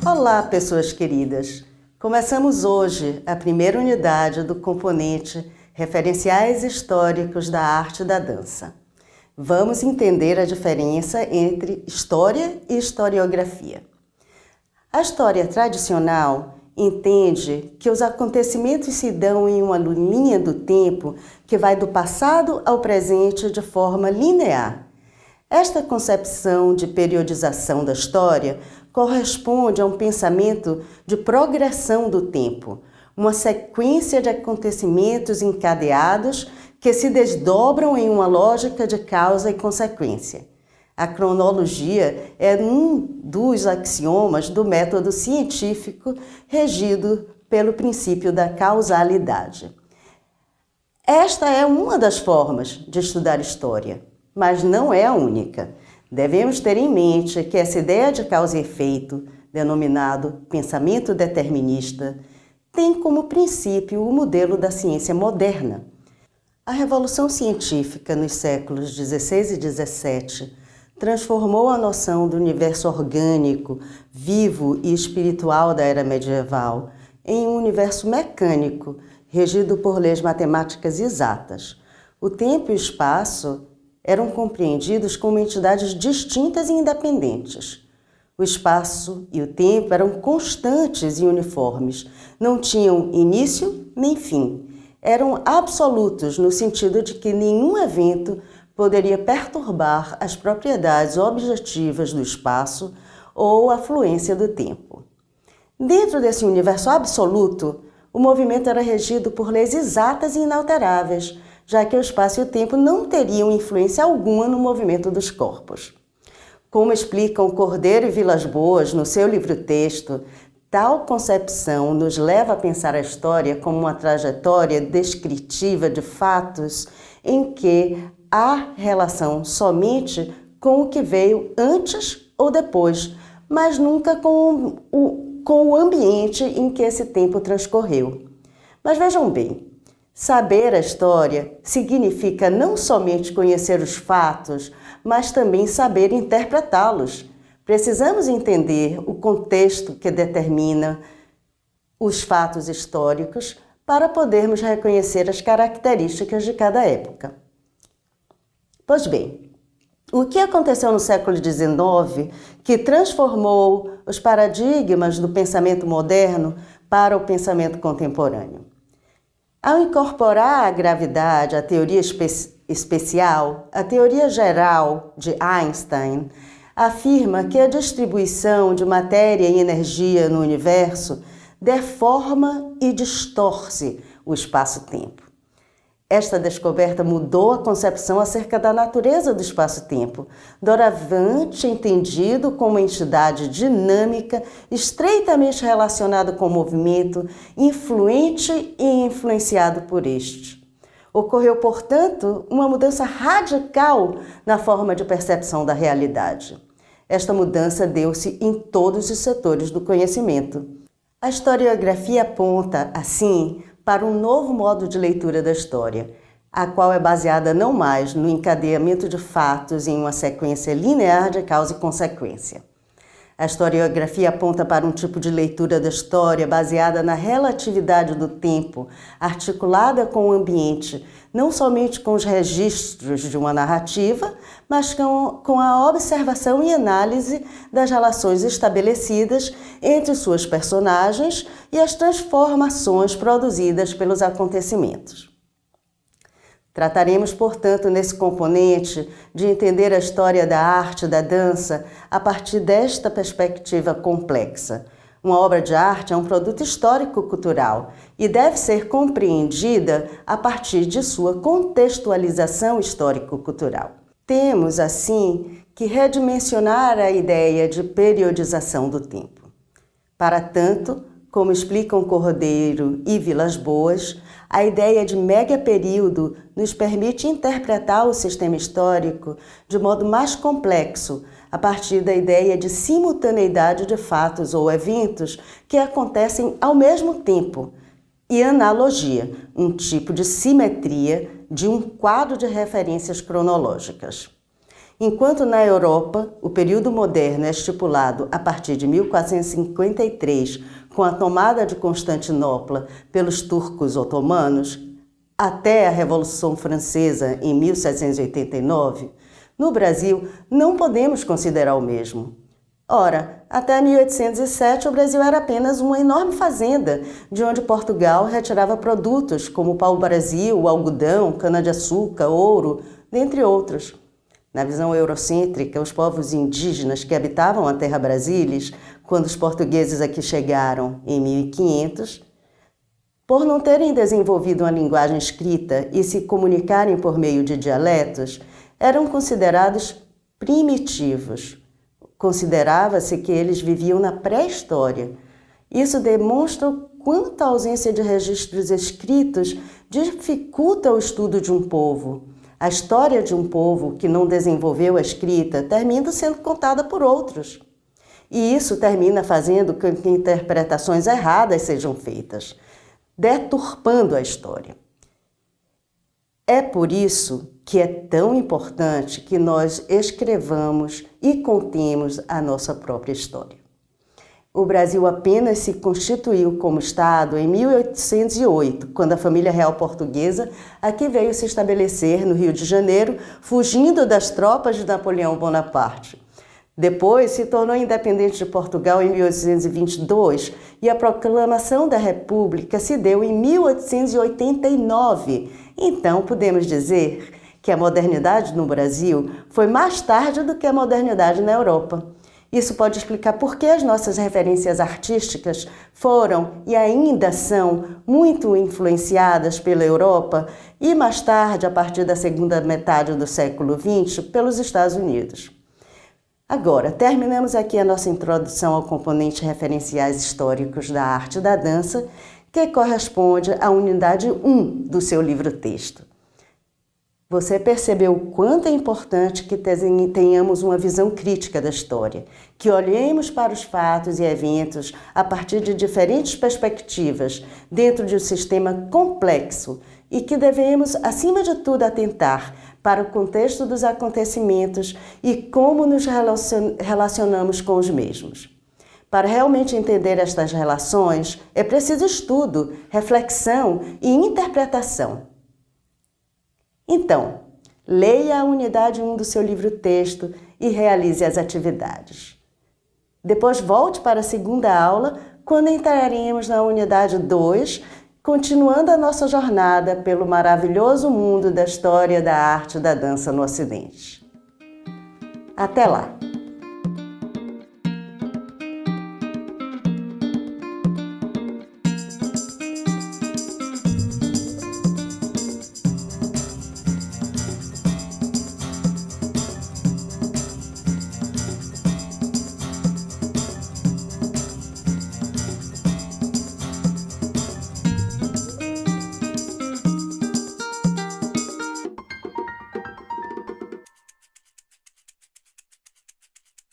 Olá, pessoas queridas! Começamos hoje a primeira unidade do componente Referenciais Históricos da Arte da Dança. Vamos entender a diferença entre história e historiografia. A história tradicional entende que os acontecimentos se dão em uma linha do tempo que vai do passado ao presente de forma linear. Esta concepção de periodização da história corresponde a um pensamento de progressão do tempo, uma sequência de acontecimentos encadeados que se desdobram em uma lógica de causa e consequência. A cronologia é um dos axiomas do método científico regido pelo princípio da causalidade. Esta é uma das formas de estudar história, mas não é a única. Devemos ter em mente que essa ideia de causa e efeito, denominado pensamento determinista, tem como princípio o modelo da ciência moderna. A revolução científica nos séculos XVI e XVII transformou a noção do universo orgânico, vivo e espiritual da era medieval em um universo mecânico, regido por leis matemáticas exatas. O tempo e o espaço eram compreendidos como entidades distintas e independentes. O espaço e o tempo eram constantes e uniformes, não tinham início nem fim. Eram absolutos no sentido de que nenhum evento poderia perturbar as propriedades objetivas do espaço ou a fluência do tempo. Dentro desse universo absoluto, o movimento era regido por leis exatas e inalteráveis, já que o espaço e o tempo não teriam influência alguma no movimento dos corpos. Como explicam Cordeiro e Vilas Boas no seu livro-texto, tal concepção nos leva a pensar a história como uma trajetória descritiva de fatos em que há relação somente com o que veio antes ou depois, mas nunca com o ambiente em que esse tempo transcorreu. Mas vejam bem, saber a história significa não somente conhecer os fatos, mas também saber interpretá-los. Precisamos entender o contexto que determina os fatos históricos para podermos reconhecer as características de cada época. Pois bem, o que aconteceu no século XIX que transformou os paradigmas do pensamento moderno para o pensamento contemporâneo? Ao incorporar a gravidade à teoria especial, a teoria geral de Einstein afirma que a distribuição de matéria e energia no universo deforma e distorce o espaço-tempo. Esta descoberta mudou a concepção acerca da natureza do espaço-tempo, doravante entendido como entidade dinâmica, estreitamente relacionada com o movimento, influente e influenciado por este. Ocorreu, portanto, uma mudança radical na forma de percepção da realidade. Esta mudança deu-se em todos os setores do conhecimento. A historiografia aponta, assim, para um novo modo de leitura da história, a qual é baseada não mais no encadeamento de fatos em uma sequência linear de causa e consequência. A historiografia aponta para um tipo de leitura da história baseada na relatividade do tempo, articulada com o ambiente, não somente com os registros de uma narrativa, mas com a observação e análise das relações estabelecidas entre suas personagens e as transformações produzidas pelos acontecimentos. Trataremos, portanto, nesse componente de entender a história da arte da dança a partir desta perspectiva complexa. Uma obra de arte é um produto histórico-cultural e deve ser compreendida a partir de sua contextualização histórico-cultural. Temos, assim, que redimensionar a ideia de periodização do tempo. Para tanto, como explicam Cordeiro e Vilas Boas, a ideia de megaperíodo nos permite interpretar o sistema histórico de modo mais complexo, a partir da ideia de simultaneidade de fatos ou eventos que acontecem ao mesmo tempo, e analogia, um tipo de simetria de um quadro de referências cronológicas. Enquanto na Europa, o período moderno é estipulado a partir de 1453, com a tomada de Constantinopla pelos turcos otomanos, até a Revolução Francesa em 1789, no Brasil não podemos considerar o mesmo. Ora, até 1807 o Brasil era apenas uma enorme fazenda, de onde Portugal retirava produtos como o pau-brasil, o algodão, cana-de-açúcar, ouro, dentre outros. Na visão eurocêntrica, os povos indígenas que habitavam a terra Brasílis, quando os portugueses aqui chegaram em 1500, por não terem desenvolvido uma linguagem escrita e se comunicarem por meio de dialetos, eram considerados primitivos. Considerava-se que eles viviam na pré-história. Isso demonstra o quanto a ausência de registros escritos dificulta o estudo de um povo. A história de um povo que não desenvolveu a escrita termina sendo contada por outros. E isso termina fazendo com que interpretações erradas sejam feitas, deturpando a história. É por isso que é tão importante que nós escrevamos e contemos a nossa própria história. O Brasil apenas se constituiu como Estado em 1808, quando a família real portuguesa aqui veio se estabelecer no Rio de Janeiro, fugindo das tropas de Napoleão Bonaparte. Depois se tornou independente de Portugal em 1822 e a proclamação da República se deu em 1889. Então podemos dizer que a modernidade no Brasil foi mais tarde do que a modernidade na Europa. Isso pode explicar por que as nossas referências artísticas foram e ainda são muito influenciadas pela Europa e mais tarde, a partir da segunda metade do século XX, pelos Estados Unidos. Agora, terminamos aqui a nossa introdução ao componente referenciais históricos da arte da dança, que corresponde à unidade 1 do seu livro-texto. Você percebeu o quanto é importante que tenhamos uma visão crítica da história, que olhemos para os fatos e eventos a partir de diferentes perspectivas, dentro de um sistema complexo, e que devemos, acima de tudo, atentar para o contexto dos acontecimentos e como nos relacionamos com os mesmos. Para realmente entender estas relações, é preciso estudo, reflexão e interpretação. Então, leia a unidade 1 do seu livro-texto e realize as atividades. Depois volte para a segunda aula, quando entraremos na unidade 2, continuando a nossa jornada pelo maravilhoso mundo da história da arte da dança no Ocidente. Até lá!